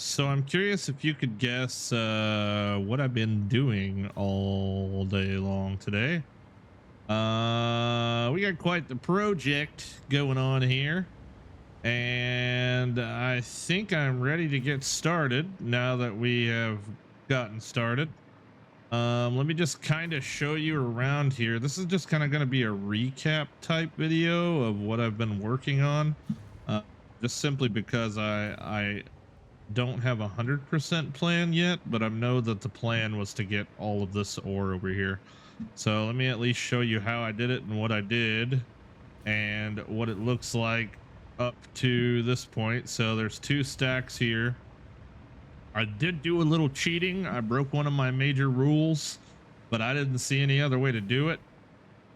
So I'm curious if you could guess what I've been doing all day long today. We got quite the project going on here, and I think I'm ready to get started now that we have gotten started. Let me just kind of show you around here. This is just kind of going to be a recap type video of what I've been working on. Uh, just simply because I don't have 100% plan yet, but I know that the plan was to get all of this ore over here. So let me at least show you how I did it and what I did and what it looks like up to this point. So there's two stacks here. I did do a little cheating. I broke one of my major rules, but I didn't see any other way to do it.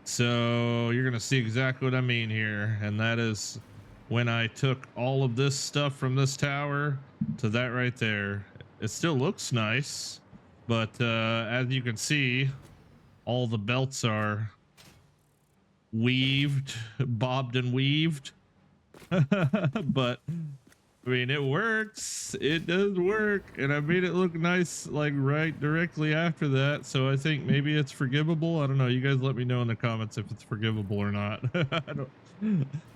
So you're going to see exactly what I mean here. And that is when I took all of this stuff from this tower to that right there. It still looks nice, but as you can see, all the belts are weaved, bobbed and weaved. But I mean, it works. It does work. And I made it look nice, like right directly after that. So I think maybe it's forgivable. I don't know. You guys let me know in the comments if it's forgivable or not.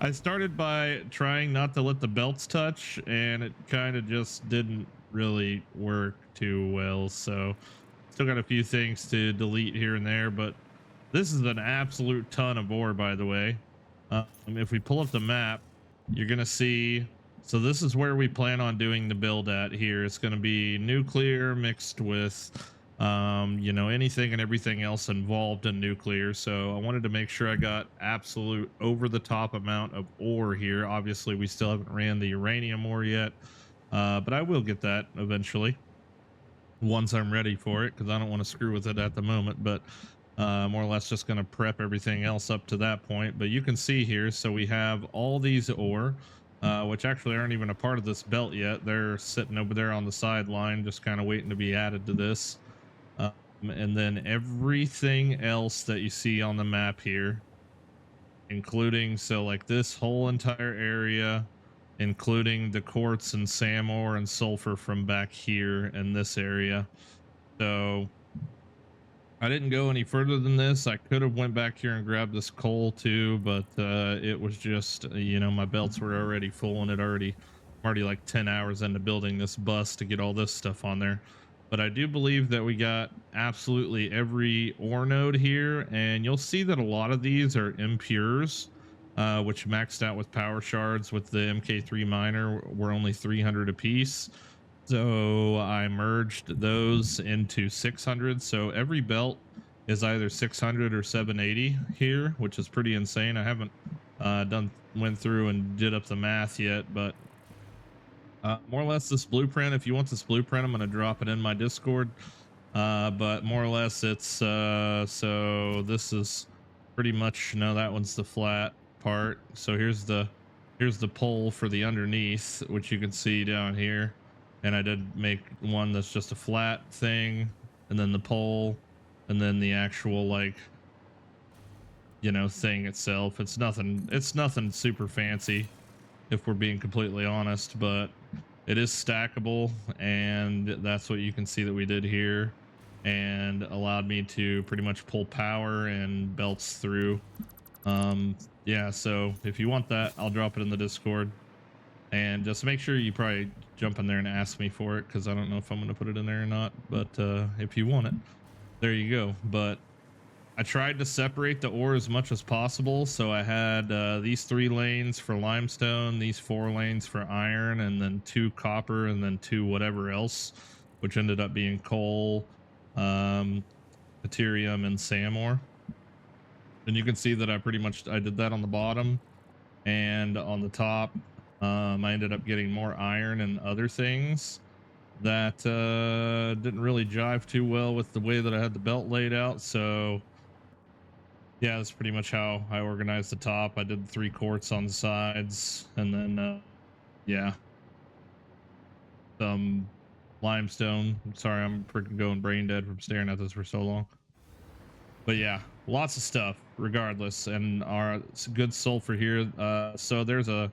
I started by trying not to let the belts touch, and it kind of just didn't really work too well. So still got a few things to delete here and there, but this is an absolute ton of ore, by the way. If we pull up the map, you're going to see. So this is where we plan on doing the build at here. It's going to be nuclear mixed with, anything and everything else involved in nuclear. So I wanted to make sure I got absolute over the top amount of ore here. Obviously, we still haven't ran the uranium ore yet, but I will get that eventually once I'm ready for it, because I don't want to screw with it at the moment. But more or less just going to prep everything else up to that point. But you can see here, so we have all these ore, which actually aren't even a part of this belt yet. They're sitting over there on the sideline, just kind of waiting to be added to this. And then everything else that you see on the map here, including, so like this whole entire area, including the quartz and SAM ore and sulfur from back here in this area. So I didn't go any further than this. I could have went back here and grabbed this coal too, but it was just, my belts were already full, and I'm already like 10 hours into building this bus to get all this stuff on there. But I do believe that we got absolutely every ore node here, and you'll see that a lot of these are impures, which maxed out with power shards. With the MK3 miner, we're only 300 apiece. So I merged those into 600. So every belt is either 600 or 780 here, which is pretty insane. I haven't went through and did up the math yet, but more or less this blueprint. If you want this blueprint, I'm going to drop it in my Discord. But more or less it's so this is pretty much, no, that one's the flat part. So here's the pole for the underneath, which you can see down here. And I did make one that's just a flat thing, and then the pole, and then the actual, like, thing itself. It's nothing super fancy, if we're being completely honest, but it is stackable, and that's what you can see that we did here, and allowed me to pretty much pull power and belts through. Yeah, so if you want that, I'll drop it in the Discord. And just make sure you probably jump in there and ask me for it, because I don't know if I'm going to put it in there or not. But if you want it, there you go. But I tried to separate the ore as much as possible. So I had these 3 lanes for limestone, these 4 lanes for iron, and then 2 copper, and then 2 whatever else, which ended up being coal, deuterium, and SAM ore. And you can see that I did that on the bottom and on the top. I ended up getting more iron and other things that didn't really jive too well with the way that I had the belt laid out. So yeah, that's pretty much how I organized the top. I did 3 quartz on the sides, and then yeah, some limestone. I'm sorry, I'm freaking going brain dead from staring at this for so long. But yeah, lots of stuff regardless, and our good sulfur here. So there's a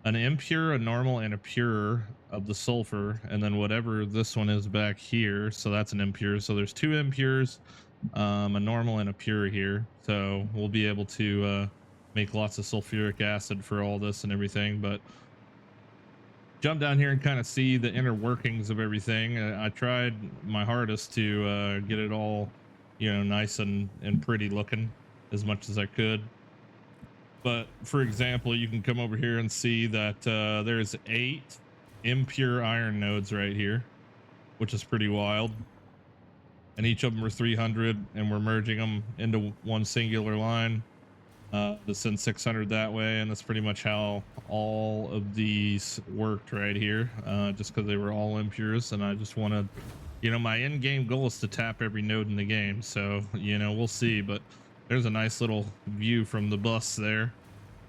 an impure, a normal, and a pure of the sulfur, and then whatever this one is back here. So that's an impure. So there's two impures, a normal and a pure here. So we'll be able to make lots of sulfuric acid for all this and everything. But jump down here and kind of see the inner workings of everything. I tried my hardest to get it all, you know, nice and pretty looking as much as I could. But for example, you can come over here and see that there's 8 impure iron nodes right here, which is pretty wild. And each of them are 300, and we're merging them into one singular line to send 600 that way. And that's pretty much how all of these worked right here, just because they were all impures. And I just wanted, you know, my end game goal is to tap every node in the game. So, you know, we'll see. But there's a nice little view from the bus there.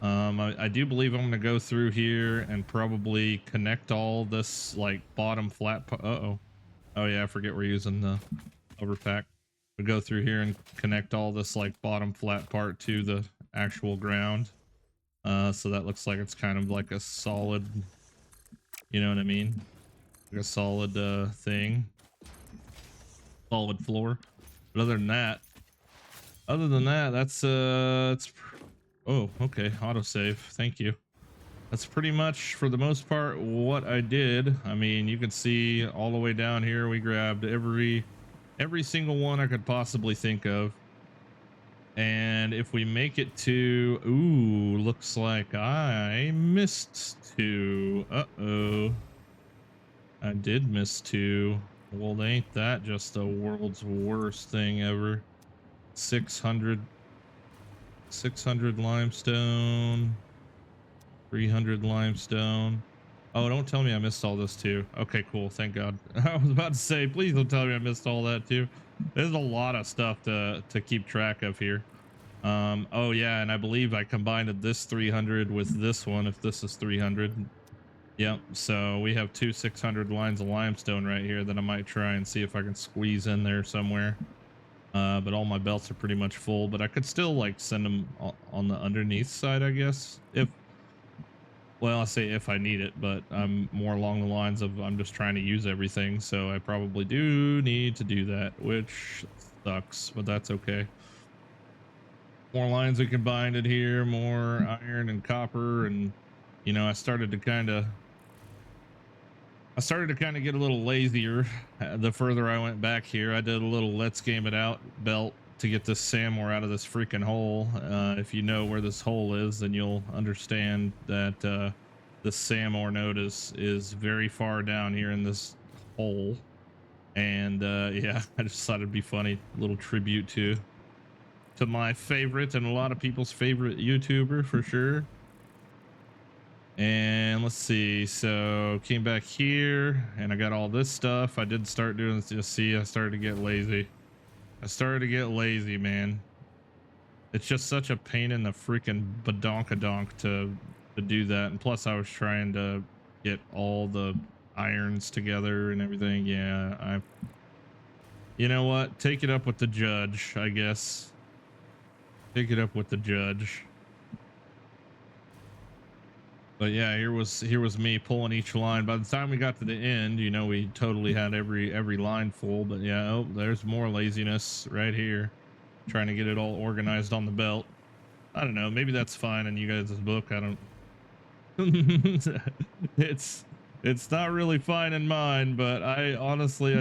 I do believe I'm going to go through here and probably connect all this like bottom flat. Oh yeah, I forget we're using the overpack. We go through here and connect all this like bottom flat part to the actual ground. So that looks like it's kind of like a solid, you know what I mean? Like a solid thing, solid floor. But other than that, that's it's. Oh, okay. Autosave. Thank you. That's pretty much for the most part what I did. I mean, you can see all the way down here, we grabbed every single one I could possibly think of. And if we make it to, ooh, looks like I missed 2. Uh-oh. I did miss 2. Well, ain't that just the world's worst thing ever? 600 limestone, 300 limestone. Oh, don't tell me I missed all this too. Okay, cool. Thank God. I was about to say, please don't tell me I missed all that too. There's a lot of stuff to keep track of here. Oh yeah, and I believe I combined this 300 with this one, if this is 300. Yep, so we have 2 600 lines of limestone right here that I might try and see if I can squeeze in there somewhere. But all my belts are pretty much full, but I could still like send them on the underneath side, I guess. Well, I say if I need it, but I'm more along the lines of I'm just trying to use everything. So I probably do need to do that, which sucks, but that's okay. More lines we can bind it here, more iron and copper. And, you know, I started to kind of get a little lazier the further I went back here. I did a little let's game it out belt to get this Samor out of this freaking hole. If you know where this hole is, then you'll understand that the Samor node is very far down here in this hole. And yeah, I just thought it'd be funny, a little tribute to my favorite and a lot of people's favorite YouTuber for sure. And let's see, so came back here and I got all this stuff. I did start doing this. Just see, I started to get lazy. Man. It's just such a pain in the freaking badonkadonk to do that. And plus I was trying to get all the irons together and everything. Yeah, you know what? Take it up with the judge, I guess. Take it up with the judge. But yeah, here was me pulling each line. By the time we got to the end, you know, we totally had every line full. But yeah, oh, there's more laziness right here, trying to get it all organized on the belt. I don't know, maybe that's fine in you guys' book. I don't. it's not really fine in mine, but I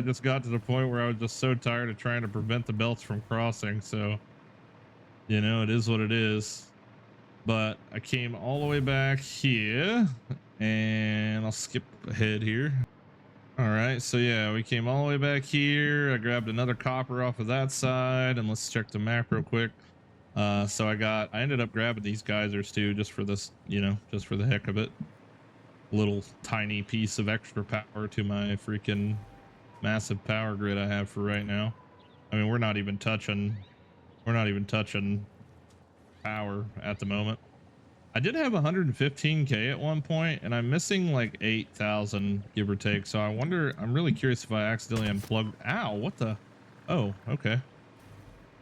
just got to the point where I was just so tired of trying to prevent the belts from crossing. So, you know, it is what it is. But I came all the way back here, and I'll skip ahead here. All right, so yeah, we came all the way back here. I grabbed another copper off of that side, and let's check the map real quick. So I ended up grabbing these geysers too, just for this, you know, just for the heck of it. Little tiny piece of extra power to my freaking massive power grid I have for right now. I mean, we're not even touching power at the moment. I did have 115k at one point, and I'm missing like 8,000 give or take. So I'm really curious if I accidentally unplugged. Ow, what the? Oh, okay.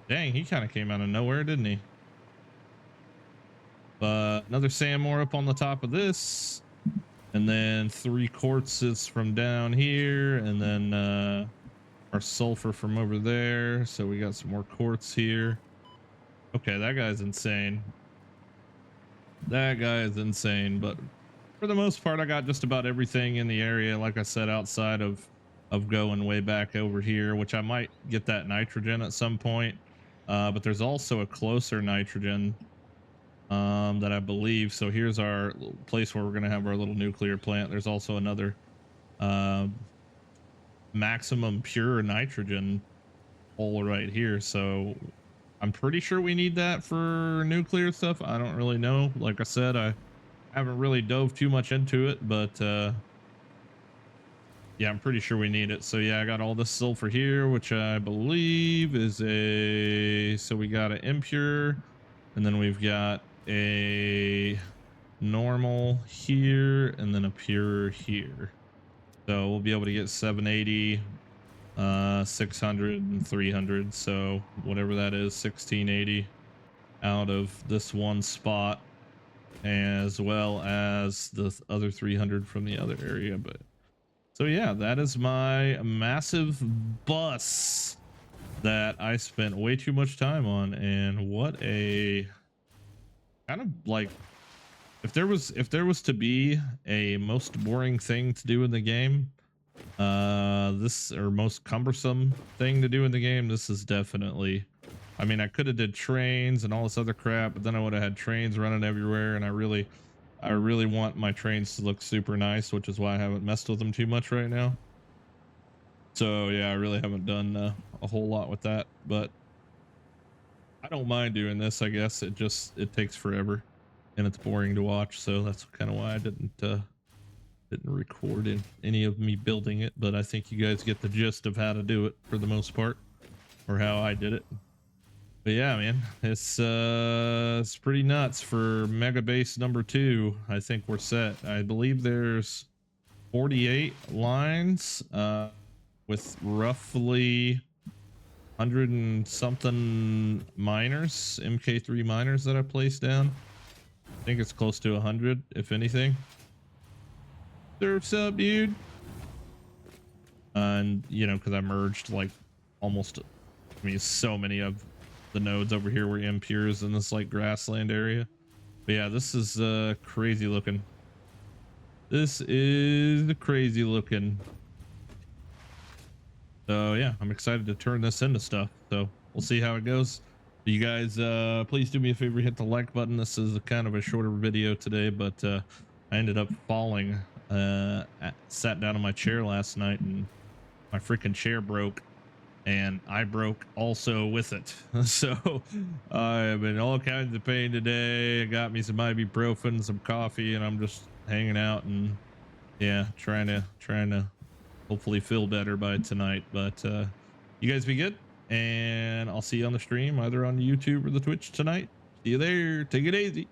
Dang, he kind of came out of nowhere, didn't he? But another Samor up on the top of this. and then 3 quartzes from down here, and then our sulfur from over there. So we got some more quartz here. Okay, that guy's insane. That guy is insane, but for the most part, I got just about everything in the area. Like I said, outside of going way back over here, which I might get that nitrogen at some point. But there's also a closer nitrogen that I believe. So here's our place where we're gonna have our little nuclear plant. There's also another uh, maximum pure nitrogen hole right here. So I'm pretty sure we need that for nuclear stuff. I don't really know. Like I said, I haven't really dove too much into it, but yeah, I'm pretty sure we need it. So yeah, I got all this sulfur here, which I believe is a, so we got an impure, and then we've got a normal here, and then a pure here. So we'll be able to get 780, 600 and 300. So whatever that is, 1680 out of this one spot, as well as the other 300 from the other area. But so yeah, that is my massive bus that I spent way too much time on. And what a kind of like, if there was to be a most boring thing to do in the game, this, or most cumbersome thing to do in the game, this is definitely, I mean, I could have did trains and all this other crap, but then I would have had trains running everywhere, and I really want my trains to look super nice, which is why I haven't messed with them too much right now. So yeah, I really haven't done a whole lot with that, but I don't mind doing this. I guess it takes forever and it's boring to watch, so that's kind of why I didn't record any of me building it. But I think you guys get the gist of how to do it for the most part, or how I did it. But yeah, man, it's pretty nuts for mega base number 2. I think we're set. I believe there's 48 lines with roughly 100 and something miners, MK3 miners that I placed down. I think it's close to 100, if anything. Surf's up, dude. And you know, because I merged like almost, I mean, so many of the nodes over here were impures in this like grassland area. But yeah, this is crazy looking. This is crazy looking. So yeah, I'm excited to turn this into stuff. So we'll see how it goes. You guys, please do me a favor, hit the like button. This is a kind of a shorter video today, but I ended up falling. Sat down in my chair last night and my freaking chair broke, and I broke also with it. So I am in all kinds of pain today. I got me some ibuprofen, some coffee, and I'm just hanging out and yeah, trying to hopefully feel better by tonight. But you guys be good, and I'll see you on the stream, either on YouTube or the Twitch tonight. See you there. Take it easy.